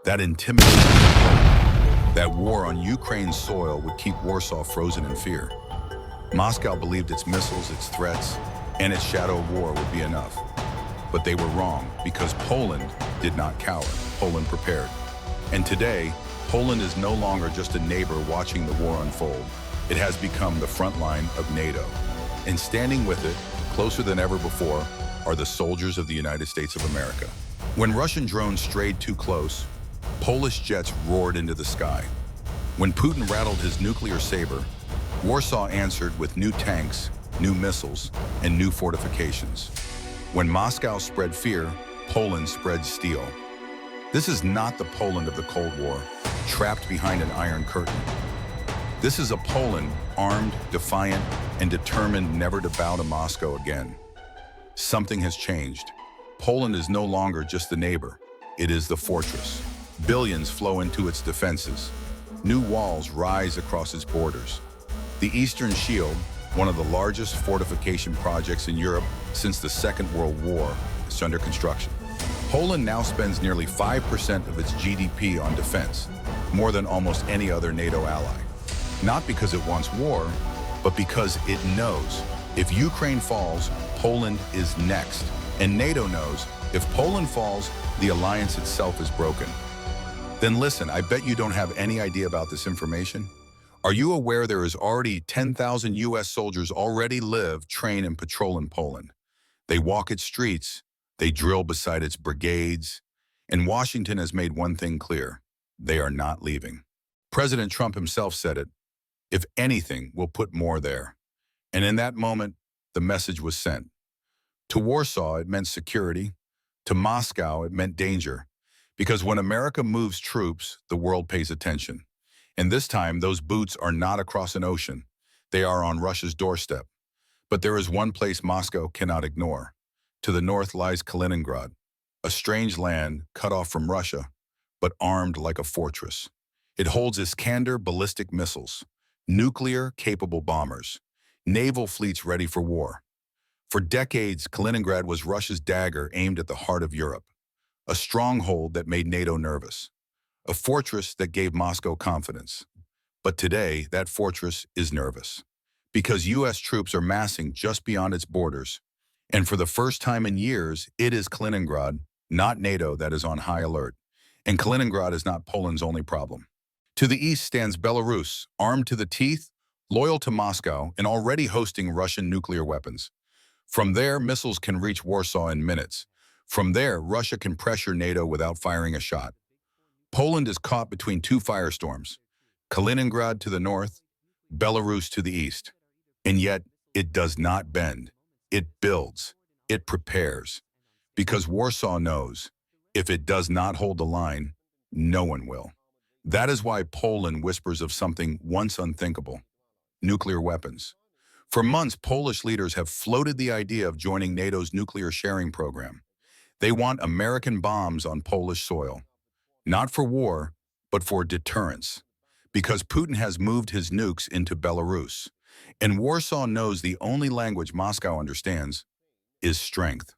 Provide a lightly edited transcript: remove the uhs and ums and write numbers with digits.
That intimidation, that war on Ukraine's soil would keep Warsaw frozen in fear. Moscow believed its missiles, its threats, and its shadow war would be enough. But they were wrong, because Poland did not cower. Poland prepared. And today, Poland is no longer just a neighbor watching the war unfold. It has become the front line of NATO. And standing with it, closer than ever before, are the soldiers of the United States of America. When Russian drones strayed too close, Polish jets roared into the sky. When Putin rattled his nuclear saber, Warsaw answered with new tanks, new missiles, and new fortifications. When Moscow spread fear, Poland spread steel. This is not the Poland of the Cold War, trapped behind an iron curtain. This is a Poland armed, defiant, and determined never to bow to Moscow again. Something has changed. Poland is no longer just the neighbor, it is the fortress. Billions flow into its defenses. New walls rise across its borders. The Eastern Shield, one of the largest fortification projects in Europe since the Second World War, is under construction. Poland now spends nearly 5% of its GDP on defense, more than almost any other NATO ally. Not because it wants war, but because it knows if Ukraine falls, Poland is next. And NATO knows if Poland falls, the alliance itself is broken. Then listen, I bet you don't have any idea about this information. Are you aware there is already 10,000 US soldiers already live, train, and patrol in Poland? They walk its streets, they drill beside its brigades, and Washington has made one thing clear: they are not leaving. President Trump himself said it: if anything, we'll put more there. And in that moment, the message was sent. To Warsaw, it meant security. To Moscow, it meant danger. Because when America moves troops, the world pays attention. And this time, those boots are not across an ocean. They are on Russia's doorstep. But there is one place Moscow cannot ignore. To the north lies Kaliningrad, a strange land cut off from Russia, but armed like a fortress. It holds Iskander ballistic missiles, nuclear-capable bombers, naval fleets ready for war. For decades, Kaliningrad was Russia's dagger aimed at the heart of Europe, a stronghold that made NATO nervous, a fortress that gave Moscow confidence. But today, that fortress is nervous, because US troops are massing just beyond its borders. And for the first time in years, it is Kaliningrad, not NATO, that is on high alert. And Kaliningrad is not Poland's only problem. To the east stands Belarus, armed to the teeth, loyal to Moscow, and already hosting Russian nuclear weapons. From there, missiles can reach Warsaw in minutes. From there, Russia can pressure NATO without firing a shot. Poland is caught between two firestorms: Kaliningrad to the north, Belarus to the east. And yet, it does not bend. It builds. It prepares. Because Warsaw knows, if it does not hold the line, no one will. That is why Poland whispers of something once unthinkable: nuclear weapons. For months, Polish leaders have floated the idea of joining NATO's nuclear sharing program. They want American bombs on Polish soil. Not for war, but for deterrence. Because Putin has moved his nukes into Belarus. And Warsaw knows the only language Moscow understands is strength.